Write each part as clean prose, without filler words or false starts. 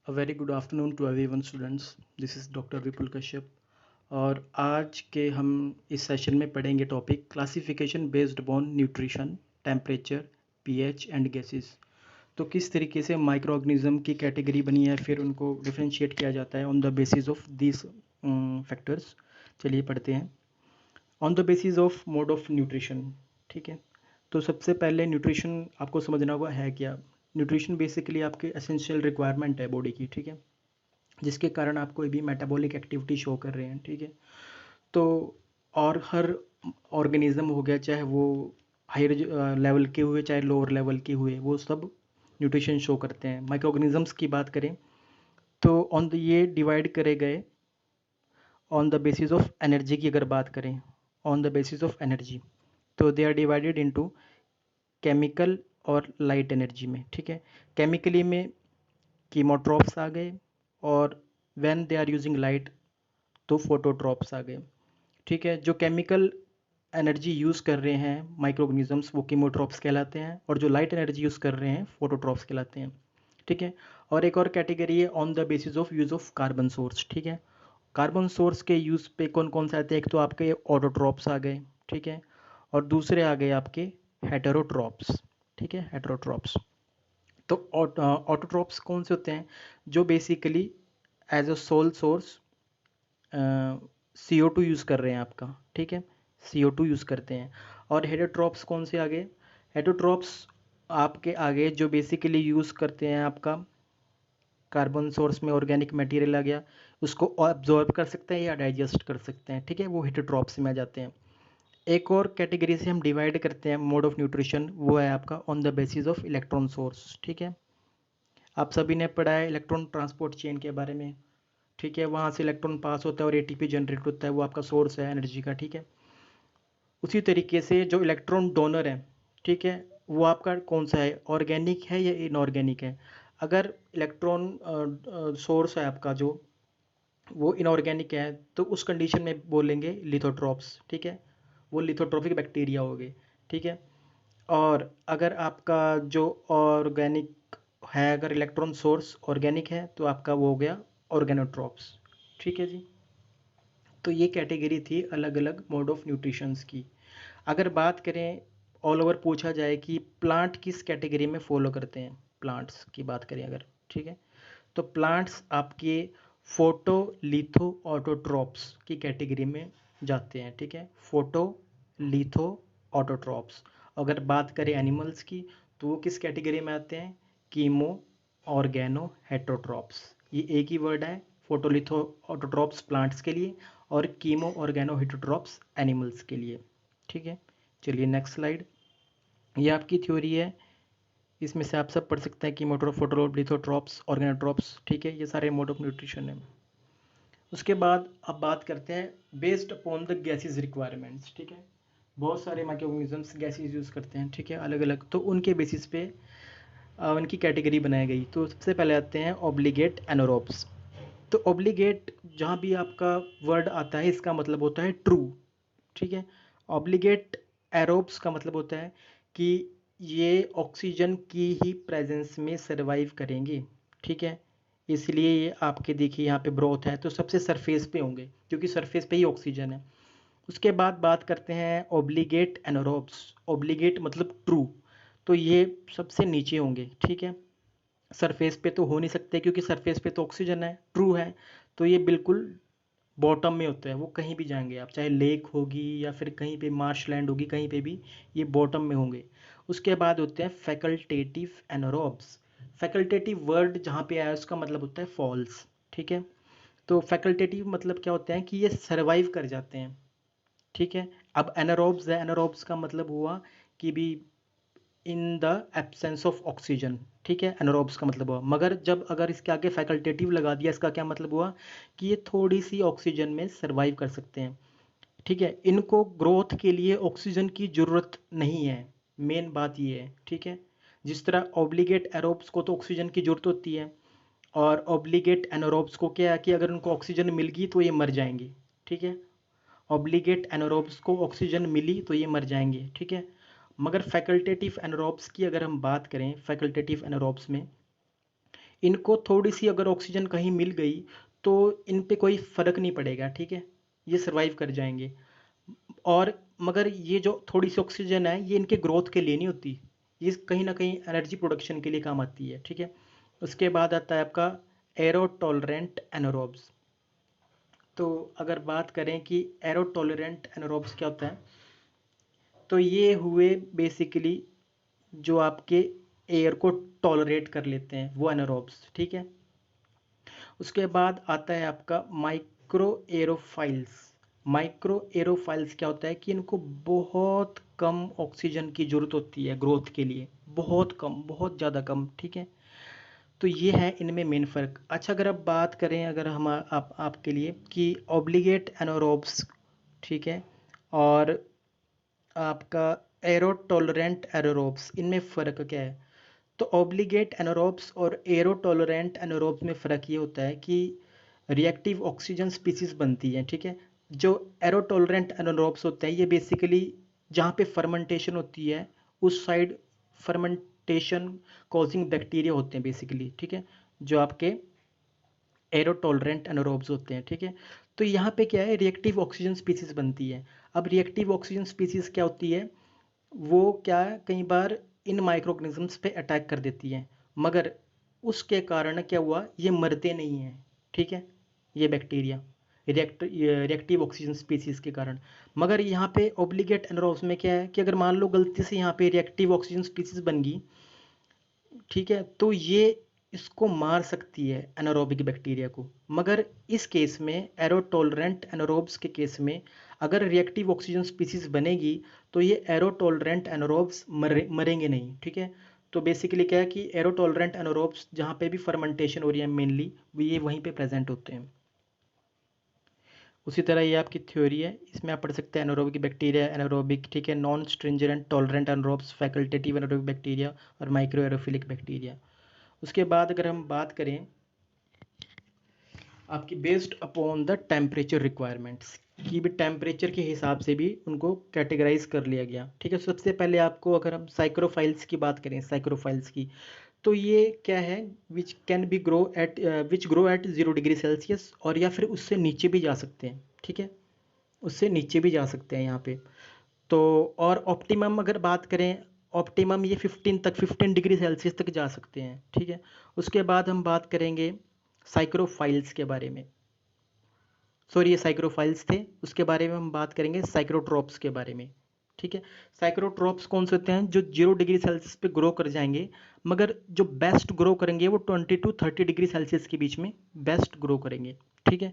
A very good afternoon to everyone students. This is doctor Vipul Kashyap और आज के हम इस सेशन में पढ़ेंगे topic classification based upon nutrition, temperature, pH and gases. तो किस तरीके से माइक्रो ऑर्गेनिज्म की कैटेगरी बनी है, फिर उनको डिफ्रेंशिएट किया जाता है on the basis of this factors. चलिए पढ़ते हैं। On the basis of mode of nutrition. ठीक है, तो सबसे पहले न्यूट्रिशन आपको समझना होगा है क्या। न्यूट्रिशन बेसिकली आपके एसेंशियल रिक्वायरमेंट है बॉडी की। ठीक है, जिसके कारण आप कोई भी मेटाबॉलिक एक्टिविटी शो कर रहे हैं। ठीक है, तो और हर ऑर्गेनिज्म हो गया, चाहे वो हायर लेवल के हुए चाहे लोअर लेवल के हुए, वो सब न्यूट्रिशन शो करते हैं। माइक्रो ऑर्गेनिजम्स की बात करें तो ऑन द ये डिवाइड करे गए on the basis of energy की। अगर बात करें on the basis of energy, तो they are divided into chemical और लाइट एनर्जी में। ठीक है, केमिकली में कीमोट्रॉप्स आ गए और when they are using light तो फोटोट्रॉप्स आ गए। ठीक है, जो केमिकल एनर्जी यूज़ कर रहे हैं माइक्रो ऑर्गेनिजम्स वो कीमोट्रॉप्स कहलाते हैं, और जो लाइट एनर्जी यूज़ कर रहे हैं फोटोट्रॉप्स कहलाते हैं। ठीक है, और एक और कैटेगरी है on the basis of use of carbon source. ठीक है, कार्बन सोर्स के यूज़ पे कौन कौन से आते हैं। एक तो आपके ऑटोट्रॉप्स आ गए। ठीक है, और दूसरे आ गए आपके हेटेरोट्रॉप्स। ठीक है, हेटेरोट्रॉप्स। तो ऑटोट्रॉप्स कौन से होते हैं, जो basically as a sole source CO2 use कर रहे हैं आपका। ठीक है, CO2 यूज़ करते हैं। और हेटेरोट्रॉप्स कौन से आगे, हेटेरोट्रॉप्स आपके आगे जो बेसिकली यूज़ करते हैं आपका कार्बन सोर्स में ऑर्गेनिक मटेरियल आ गया, उसको ऑब्जॉर्ब कर सकते हैं या डाइजेस्ट कर सकते हैं। ठीक है, वो हेटेरोट्रॉप्स में आ जाते हैं। एक और कैटेगरी से हम डिवाइड करते हैं मोड ऑफ न्यूट्रिशन, वो है आपका on the basis of electron source. ठीक है, आप सभी ने पढ़ा है इलेक्ट्रॉन ट्रांसपोर्ट चेन के बारे में। ठीक है, वहाँ से इलेक्ट्रॉन पास होता है और ATP जनरेट होता है, वो आपका सोर्स है एनर्जी का। ठीक है, उसी तरीके से जो इलेक्ट्रॉन डोनर है, ठीक है, वो आपका कौन सा है, ऑर्गेनिक है या इनऑर्गेनिक है। अगर इलेक्ट्रॉन सोर्स है आपका जो वो इनऑर्गेनिक है, तो उस कंडीशन में बोलेंगे लिथोट्रॉप्स। ठीक है, वो लिथोट्रोपिक बैक्टीरिया हो गए। ठीक है, और अगर आपका जो ऑर्गेनिक है, अगर इलेक्ट्रॉन सोर्स ऑर्गेनिक है तो आपका वो हो गया ऑर्गेनोट्रॉप्स। ठीक है जी, तो ये कैटेगरी थी अलग अलग मोड ऑफ न्यूट्रिशंस की। अगर बात करें ऑल ओवर पूछा जाए कि प्लांट किस कैटेगरी में फॉलो करते हैं, प्लांट्स की बात करें अगर, ठीक है, तो प्लांट्स आपके फोटो लिथो ऑटोट्रॉप्स की कैटेगरी में जाते हैं। ठीक है, फोटो लिथो ऑटोट्रॉप्स। अगर बात करें एनिमल्स की तो वो किस कैटेगरी में आते हैं, कीमो ऑर्गेनो हेट्रोट्रॉप्स। ये एक ही वर्ड है, फोटोलिथो ऑटोट्रॉप्स प्लांट्स के लिए और कीमो ऑर्गेनो हेट्रोट्रॉप्स एनिमल्स के लिए। ठीक है, चलिए नेक्स्ट स्लाइड। ये आपकी थ्योरी है, इसमें से आप सब पढ़ सकते हैं कि मोटर फोटोलिथोट्रॉप्स ऑर्गेनोट्रॉप्स। ठीक है, ये सारे मोड ऑफ न्यूट्रिशन है। उसके बाद अब बात करते हैं based upon the gases requirements. ठीक है, बहुत सारे माइक्रो ऑर्गेनिजम्स गैसेज यूज़ करते हैं। ठीक है, अलग अलग, तो उनके बेसिस पे उनकी कैटेगरी बनाई गई। तो सबसे पहले आते हैं ऑब्लिगेट एनारोब्स। तो ऑब्लिगेट जहाँ भी आपका वर्ड आता है इसका मतलब होता है ट्रू। ठीक है, ऑब्लिगेट एरोब्स का मतलब होता है कि ये ऑक्सीजन की ही प्रेजेंस में सरवाइव करेंगे। ठीक है, इसलिए ये आपके देखिए यहाँ पे ब्रोथ है तो सबसे सरफेस पे होंगे क्योंकि सरफेस पे ही ऑक्सीजन है। उसके बाद बात करते हैं ऑब्लिगेट एनारोब्स। ऑब्लिगेट मतलब ट्रू, तो ये सबसे नीचे होंगे। ठीक है, सरफेस पे तो हो नहीं सकते क्योंकि सरफेस पे तो ऑक्सीजन है। ट्रू है तो ये बिल्कुल बॉटम में होता है, वो कहीं भी जाएंगे आप, चाहे लेक होगी या फिर कहीं पे मार्शलैंड होगी, कहीं पे भी ये बॉटम में होंगे। उसके बाद होते हैं फैकल्टेटिव एनारोब्स। फैकल्टेटिव वर्ड जहाँ पे आया उसका मतलब होता है फॉल्स। ठीक है, तो फैकल्टेटिव मतलब क्या होता है कि ये सर्वाइव कर जाते हैं। ठीक है, अब एनारोब्स है, एनारोब्स का मतलब हुआ कि भी in the absence of oxygen. ठीक है, एनारोब्स का मतलब हुआ, मगर जब अगर इसके आगे फैकल्टेटिव लगा दिया इसका क्या मतलब हुआ कि ये थोड़ी सी ऑक्सीजन में सर्वाइव कर सकते हैं। ठीक है, इनको ग्रोथ के लिए ऑक्सीजन की ज़रूरत नहीं है, मेन बात ये है। ठीक है, जिस तरह ऑब्लिगेट एरोब्स को तो ऑक्सीजन की ज़रूरत होती है, और ऑब्लिगेट एनारोब्स को क्या है कि अगर उनको ऑक्सीजन मिल गई तो ये मर जाएंगे। ठीक है, ऑब्लिगेट एनारोब्स को ऑक्सीजन मिली तो ये मर जाएंगे। ठीक है, मगर फैकल्टेटिव एनारोब्स की अगर हम बात करें, फैकल्टेटिव एनारोब्स में इनको थोड़ी सी अगर ऑक्सीजन कहीं मिल गई तो इन पे कोई फ़र्क नहीं पड़ेगा, ठीक है, ये सर्वाइव कर जाएंगे। और मगर ये जो थोड़ी सी ऑक्सीजन है ये इनके ग्रोथ के लिए नहीं होती, ये कहीं ना कहीं एनर्जी प्रोडक्शन के लिए काम आती है, ठीक है। उसके बाद आता है आपका एरो टॉलरेंट एनारोब्स। तो अगर बात करें कि एरो टॉलरेंट एनारोब्स क्या होता है, तो ये हुए बेसिकली जो आपके एयर को टॉलरेट कर लेते हैं वो एनारोब्स, ठीक है। उसके बाद आता है आपका माइक्रो एरोफाइल्स। माइक्रो एरोफाइल्स क्या होता है कि इनको बहुत कम ऑक्सीजन की ज़रूरत होती है ग्रोथ के लिए, बहुत कम, बहुत ज़्यादा कम, ठीक है। तो ये है इनमें मेन फ़र्क। अच्छा, अगर आप बात करें अगर हम आपके लिए कि ऑब्लिगेट एनारोब्स, ठीक है, और आपका एरो टॉलरेंट एनारोब्स, इनमें फ़र्क क्या है। तो ऑब्लिगेट एनारोब्स और एरो टॉलरेंट एनारोब्स में फ़र्क ये होता है कि रिएक्टिव ऑक्सीजन स्पीसीज बनती हैं, ठीक है। जो एरो टॉलरेंट एनारोब्स होते हैं ये बेसिकली जहाँ पे फर्मेंटेशन होती है उस साइड फर्मेंटेशन कॉजिंग बैक्टीरिया होते हैं बेसिकली, ठीक है, जो आपके एरो टॉलरेंट एनारोब्स होते हैं, ठीक है। तो यहाँ पे क्या है, रिएक्टिव ऑक्सीजन स्पीसीज बनती है। अब रिएक्टिव ऑक्सीजन स्पीसीज क्या होती है, वो क्या है, कई बार इन माइक्रोऑर्गेनिजम्स पे अटैक कर देती है, मगर उसके कारण क्या हुआ, ये मरते नहीं हैं, ठीक है, ये बैक्टीरिया रिएक्टिव ऑक्सीजन स्पीसीज के कारण। मगर यहाँ पे ऑब्लिगेट एनारोब्स में क्या है कि अगर मान लो गलती से यहाँ पे रिएक्टिव ऑक्सीजन स्पीसीज बन गई, ठीक है, तो ये इसको मार सकती है एनारोबिक बैक्टीरिया को। मगर इस केस में एरो टॉलरेंट एनारोब्स के केस में अगर रिएक्टिव ऑक्सीजन स्पीसीज बनेगी तो ये एरो टॉलरेंट एनारोब्स मरेंगे नहीं, ठीक है। तो बेसिकली क्या है कि एरो टॉलरेंट एनारोब्स जहाँ पे भी फर्मेंटेशन हो रही है मेनली ये वहीं पे प्रेजेंट होते हैं। उसी तरह ये आपकी थ्योरी है, इसमें आप पढ़ सकते हैं एनारोबिक बैक्टीरिया, एनारोबिक, ठीक है, non stringent tolerant anaerobes, facultative anaerobic bacteria और माइक्रो एरोफिलिक बैक्टीरिया। उसके बाद अगर हम बात करें आपकी based upon the temperature requirements की भी, टेम्परेचर के हिसाब से भी उनको कैटेगराइज कर लिया गया, ठीक है। सबसे पहले आपको अगर हम साइक्रोफाइल्स की बात करें, साइक्रोफाइल्स की, तो ये क्या है, which can be grow at which grow at 0 degree Celsius, और या फिर उससे नीचे भी जा सकते हैं, ठीक है, उससे नीचे भी जा सकते हैं यहाँ पे। तो और ऑप्टिमम अगर बात करें, ऑप्टिमम ये 15 डिग्री सेल्सियस तक जा सकते हैं, ठीक है। उसके बाद हम बात करेंगे साइक्रोफाइल्स के बारे में, सॉरी ये साइक्रोफाइल्स थे, उसके बारे में हम बात करेंगे साइक्रोट्रॉप्स के बारे में, ठीक है। साइक्रोट्रॉप्स कौन से होते हैं, जो 0 डिग्री सेल्सियस पे ग्रो कर जाएंगे, मगर जो बेस्ट ग्रो करेंगे वो 20 to 30 डिग्री सेल्सियस के बीच में बेस्ट ग्रो करेंगे, ठीक है।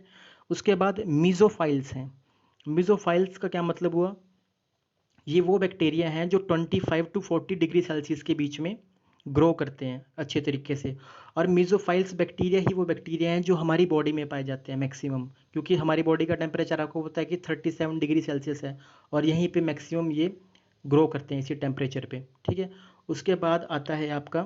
उसके बाद मीजोफाइल्स हैं। मीजोफाइल्स का क्या मतलब हुआ, ये वो बैक्टीरिया हैं जो 25 to 40 डिग्री सेल्सियस के बीच में ग्रो करते हैं अच्छे तरीके से। और मीजोफाइल्स बैक्टीरिया ही वो बैक्टीरिया हैं जो हमारी बॉडी में पाए जाते हैं मैक्सिमम, क्योंकि हमारी बॉडी का टेम्परेचर आपको पता है कि 37 डिग्री सेल्सियस है, और यहीं पे मैक्सिमम ये ग्रो करते हैं इसी टेम्परेचर पे, ठीक है। उसके बाद आता है आपका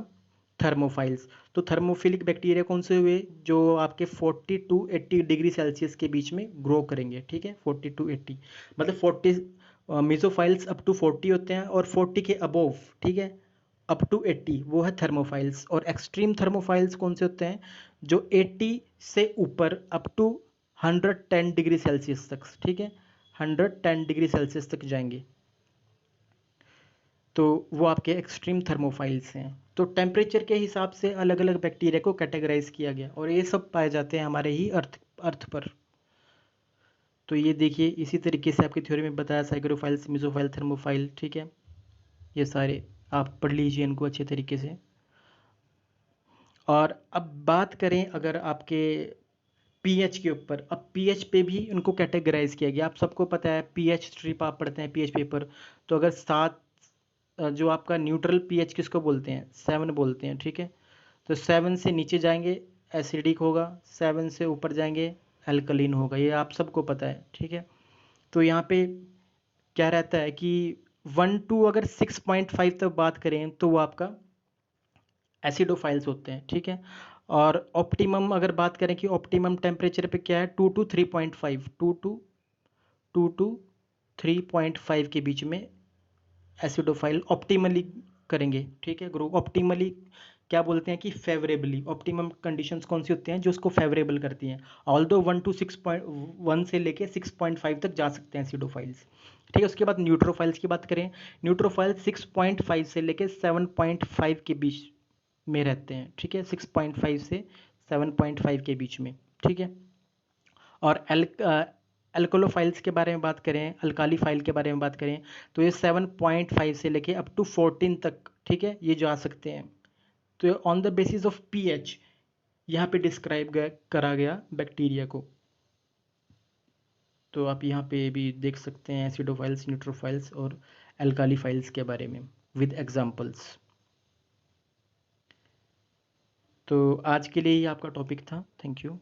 थर्मोफाइल्स। तो थर्मोफिलिक बैक्टीरिया कौन से हुए, जो आपके 40 to 80 डिग्री सेल्सियस के बीच में ग्रो करेंगे, ठीक है, 40 to 80, मतलब 40, मेसोफाइल्स अप टू 40 होते हैं, और 40 के अबोव, ठीक है, अप टू 80 वो है थर्मोफाइल्स। और एक्सट्रीम थर्मोफाइल्स कौन से होते हैं, जो 80 से ऊपर अप टू 110 डिग्री सेल्सियस तक, ठीक है, 110 डिग्री सेल्सियस तक जाएंगे, तो वो आपके एक्सट्रीम थर्मोफाइल्स हैं। तो टेम्परेचर के हिसाब से अलग अलग बैक्टीरिया को कैटेगराइज किया गया, और ये सब पाए जाते हैं हमारे ही अर्थ अर्थ पर। तो ये देखिए इसी तरीके से आपकी थ्योरी में बताया, साइक्रोफाइल्स, मिसोफाइल, थर्मोफाइल, ठीक है, ये सारे आप पढ़ लीजिए इनको अच्छे तरीके से। और अब बात करें अगर आपके पीएच के ऊपर, अब पीएच पे भी उनको कैटेगराइज किया गया। आप सबको पता है पीएच स्ट्रिप आप पढ़ते हैं पीएच पेपर, तो अगर 7, जो आपका न्यूट्रल पीएच किसको बोलते हैं, 7 बोलते हैं, ठीक है। तो 7 से नीचे जाएंगे एसिडिक होगा, 7 से ऊपर जाएंगे अल्कलीन होगा, ये आप सबको पता है, ठीक है। तो यहाँ पे क्या रहता है कि 1 to अगर 6.5 तक बात करें तो वो आपका एसिडोफाइल्स होते हैं, ठीक है। और ऑप्टिमम अगर बात करें कि ऑप्टिमम टेम्परेचर पे क्या है, 2 to 3.5, 2 to 3.5 के बीच में एसिडोफाइल ऑप्टिमली करेंगे, ठीक है, ग्रो ऑप्टिमली क्या बोलते हैं कि फेवरेबली, ऑप्टिमम कंडीशंस कौन सी होती हैं जो उसको फेवरेबल करती हैं। ऑल्दो 1 से लेके 6.5 तक जा सकते हैं एसिडोफाइल्स। ठीक है, उसके बाद न्यूट्रोफाइल्स की बात करें, न्यूट्रोफाइल्स 6.5 से लेके 7.5 के बीच में रहते हैं। ठीक है, 6.5 से 7.5 के बीच में। ठीक है, और एल्कोलोफाइल्स के बारे में बात करें, अल्काली फाइल के बारे में बात करें, तो ये 7.5 से लेके अप टू 14 तक, ठीक है, ये जा सकते हैं। तो on the basis of pH यहाँ पे डिस्क्राइब करा गया बैक्टीरिया को। तो आप यहाँ पे भी देख सकते हैं एसिडोफाइल्स, न्यूट्रोफाइल्स और अल्काली फाइल्स के बारे में विद एग्जांपल्स। तो आज के लिए ये आपका टॉपिक था। Thank you.